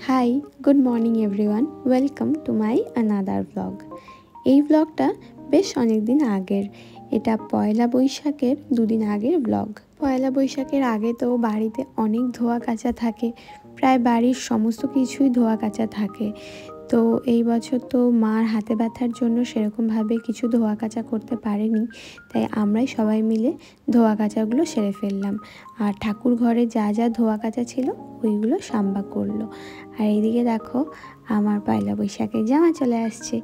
High, good morning everyone, welcome to my another blog. এই ব্লগটা বেশ অনেক দিন আগের। এটা পয়লা বৈশাখের দুদিন আগের ব্লগ। পয়লা বৈশাখের আগে তো বাড়িতে অনেক ধোয়া কাচা থাকে, প্রায় বাড়ির সমস্ত কিছুই ধোয়া কাচা থাকে। তো এই বছর তো মার হাতে ব্যথার জন্য সেরকমভাবে কিছু ধোয়া কাচা করতে পারেনি, তাই আমরাই সবাই মিলে ধোয়া কাচাগুলো সেরে ফেললাম। আর ঠাকুর ঘরে যা যা ধোয়া কাচা ছিল ওইগুলো সাম্বা করলো। আর এইদিকে দেখো আমার পয়লা বৈশাখের জামা চলে আসছে।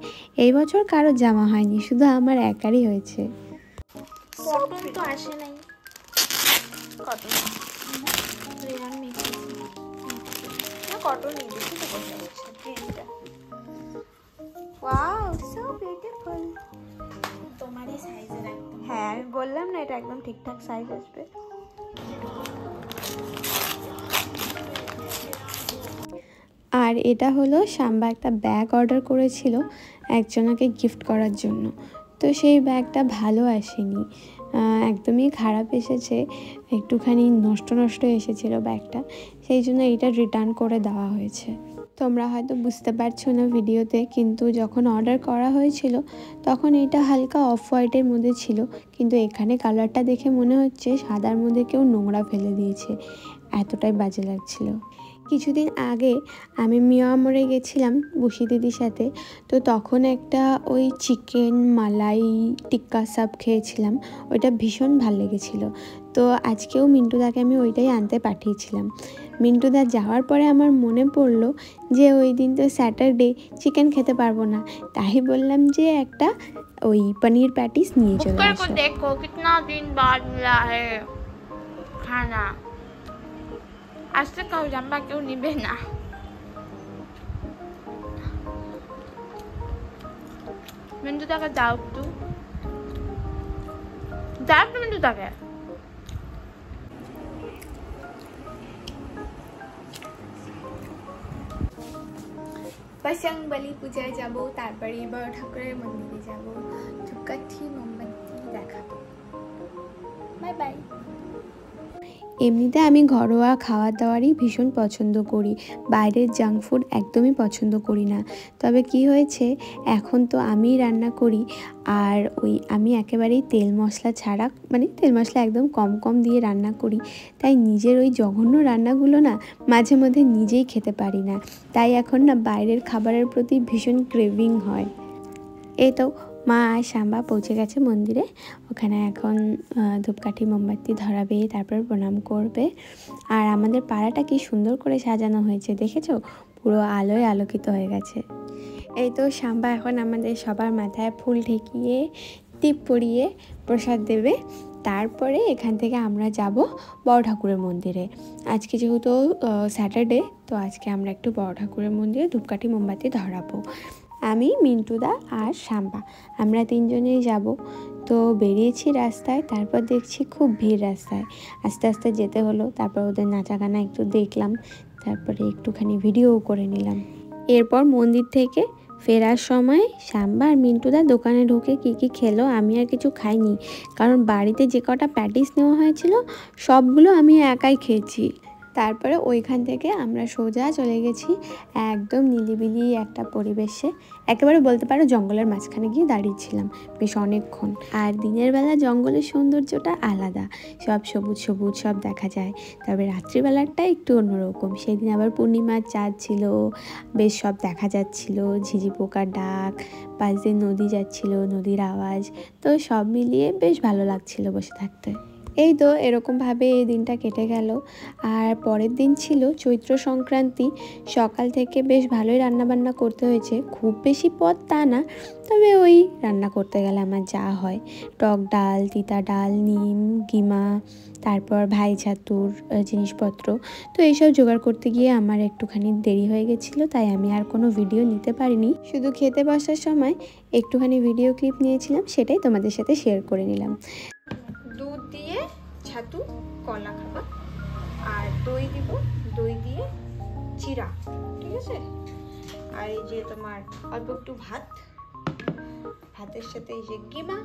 এই বছর কারোর জামা হয়নি, শুধু আমার একারই হয়েছে। কটন তো আসে নাই, কটন কটনই দেখি তো কোথায় এটা। Wow, so beautiful. তোমারই সাইজের একদম। হ্যাঁ, আমি বললাম না এটা একদম ঠিকঠাক সাইজ আসবে। আর এটা হলো সাম্বা একটা ব্যাগ অর্ডার করেছিল একজনকে গিফট করার জন্য। তো সেই ব্যাগটা ভালো আসেনি, একদমই খারাপ এসেছে, একটুখানি নষ্ট নষ্ট এসেছিল ব্যাগটা, সেই জন্য এইটা রিটার্ন করে দেওয়া হয়েছে। তোমরা হয়তো বুঝতে পারছো না ভিডিওতে, কিন্তু যখন অর্ডার করা হয়েছিল তখন এটা হালকা অফ হোয়াইটের মধ্যে ছিল, কিন্তু এখানে কালারটা দেখে মনে হচ্ছে সাদার মধ্যে কেউ নোংরা ফেলে দিয়েছে, এতটাই বাজে লাগছিল। কিছুদিন আগে আমি মিয়ামরে গেছিলাম বুসি দিদির সাথে, তো তখন একটা ওই চিকেন মালাই টিক্কা সাপ খেয়েছিলাম, ওইটা ভীষণ ভাল লেগেছিলো। তো আজকেও মিন্টুদাকে আমি ওইটাই আনতে পাঠিয়েছিলাম। মিন্টুদা যাওয়ার পরে আমার মনে পড়লো যে ওই দিন তো স্যাটারডে, চিকেন খেতে পারবো না, তাই বললাম যে একটা ওই পনির প্যাটিস নিয়ে চলে আসো। দেখো কিতনা দিন बाद मिला है खाना। आज तक कहूँ जम्बा क्यों निभे ना। मिंटू ताके जाओ तू मिंटू ताके बजरंगबली पूजाয় যাব, তারপরে বড় ঠাকুরের মন্দিরে যাব, ধূপকাঠি মোমবাতি দেখাবো। Bye bye. এমনিতে আমি ঘরোয়া খাওয়ার দাওয়ারই ভীষণ পছন্দ করি, বাইরের জাঙ্ক ফুড একদমই পছন্দ করি না। তবে কি হয়েছে, এখন তো আমিই রান্না করি, আর আমি একেবারেই তেল মশলা ছাড়া, মানে তেল মশলা একদম কম কম দিয়ে রান্না করি, তাই নিজের ওই জঘন্য রান্নাগুলো না মাঝে মধ্যে নিজেই খেতে পারি না, তাই এখন না বাইরের খাবারের প্রতি ভীষণ ক্রেভিং হয়। এই তো মা আর সাম্বা পৌঁছে গেছে মন্দিরে, ওখানে এখন ধূপকাঠি মোমবাতি ধরাবে, তারপর প্রণাম করবে। আর আমাদের পাড়াটা কি সুন্দর করে সাজানো হয়েছে দেখেছো, পুরো আলোয় আলোকিত হয়ে গেছে। এই তো সাম্বা এখন আমাদের সবার মাথায় ফুল ঠেকিয়ে টিপ পরিয়ে প্রসাদ দেবে, তারপরে এখান থেকে আমরা যাব বড় ঠাকুরের মন্দিরে। আজকে যেহেতু স্যাটারডে, তো আজকে আমরা একটু বড় ঠাকুরের মন্দিরে ধূপকাঠি মোমবাতি ধরাবো। আমি, মিন্টুদা আর সাম্বা, আমরা তিনজনেই যাব। তো বেরিয়েছি রাস্তায়, তারপর দেখছি খুব ভিড় রাস্তায়, আস্তে আস্তে যেতে হলো। তারপর ওদের নাচা গানা একটু দেখলাম, তারপরে একটুখানি ভিডিও করে নিলাম। এরপর মন্দির থেকে ফেরার সময় সাম্বা আর মিন্টুদা দোকানে ঢুকে কী কী খেলো, আমি আর কিছু খাইনি, কারণ বাড়িতে যে কটা প্যাটিস নেওয়া হয়েছিল সবগুলো আমি একাই খেয়েছি। তারপরে ওইখান থেকে আমরা সোজা চলে গেছি একদম নিলিবিলি একটা পরিবেশে, একেবারে বলতে পারো জঙ্গলের মাঝখানে গিয়ে দাঁড়িয়েছিলাম বেশ অনেকক্ষণ। আর দিনের বেলা জঙ্গলের সৌন্দর্যটা আলাদা, সব সবুজ সবুজ সব দেখা যায়। তবে রাত্রিবেলাটা একটু অন্যরকম, সেদিন আবার পূর্ণিমার চাঁদ ছিল, বেশ সব দেখা যাচ্ছিল, ঝিঝি পোকার ডাক, পাশ দিয়ে নদী যাচ্ছিল, নদীর আওয়াজ, তো সব মিলিয়ে বেশ ভালো লাগছিল বসে থাকতে। এই তো এরকমভাবে এই দিনটা কেটে গেল। আর পরের দিন ছিল চৈত্র সংক্রান্তি, সকাল থেকে বেশ ভালোই রান্নাবান্না করতে হয়েছে, খুব বেশি পদ তা না, তবে ওই রান্না করতে গেলে আমার যা হয়, টক ডাল, তিতা ডাল, নিম, গিমা, তারপর ভাই ছাতুর জিনিসপত্র, তো এইসব জোগাড় করতে গিয়ে আমার একটুখানি দেরি হয়ে গেছিলো, তাই আমি আর কোনো ভিডিও নিতে পারিনি। শুধু খেতে বসার সময় একটুখানি ভিডিও ক্লিপ নিয়েছিলাম, সেটাই তোমাদের সাথে শেয়ার করে নিলাম। দুধ দিয়ে ছাতু কলা খাবা, আর দই দিব, দই দিয়ে চিরা, ঠিক আছে। আর এই যে তোমার অল্প একটু ভাত, ভাতের সাথে এই যে গিমা,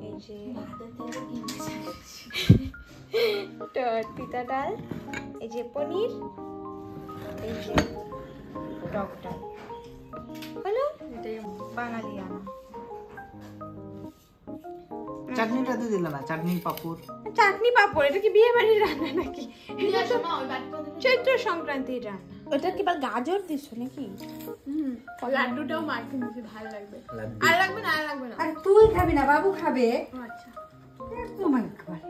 এই যে তিতা ডাল, এই যে পনির, বাঙালিয়ানা। চাটনিটা তো দিল না, চাটনি পাপড়। চাটনি পাপড়, এটা কি বিয়ে বাড়ির রান্না নাকি? চৈত্র সংক্রান্তির রান্না। ওটা কি এবার গাজর দিছো নাকি? লাড্ডুটাও মাখতে দিছি, ভালো লাগবে। আর লাগবে না, আর লাগবে না। আর তুই খাবি না, বাবু খাবে। আচ্ছা, একদম একবার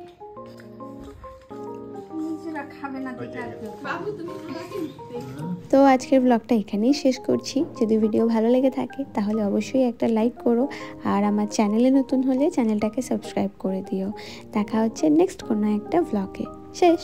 নিজেরা খাবে না দেখে আর কেউ খাবে। বাবু তুমি খাবা কি? তো আজকের ব্লগটা এখানেই শেষ করছি। যদি ভিডিও ভালো লেগে থাকে তাহলে অবশ্যই একটা লাইক করো, আর আমার চ্যানেলে নতুন হলে চ্যানেলটাকে সাবস্ক্রাইব করে দিও। দেখা হচ্ছে নেক্সট কোনো একটা ব্লগে। শেষ।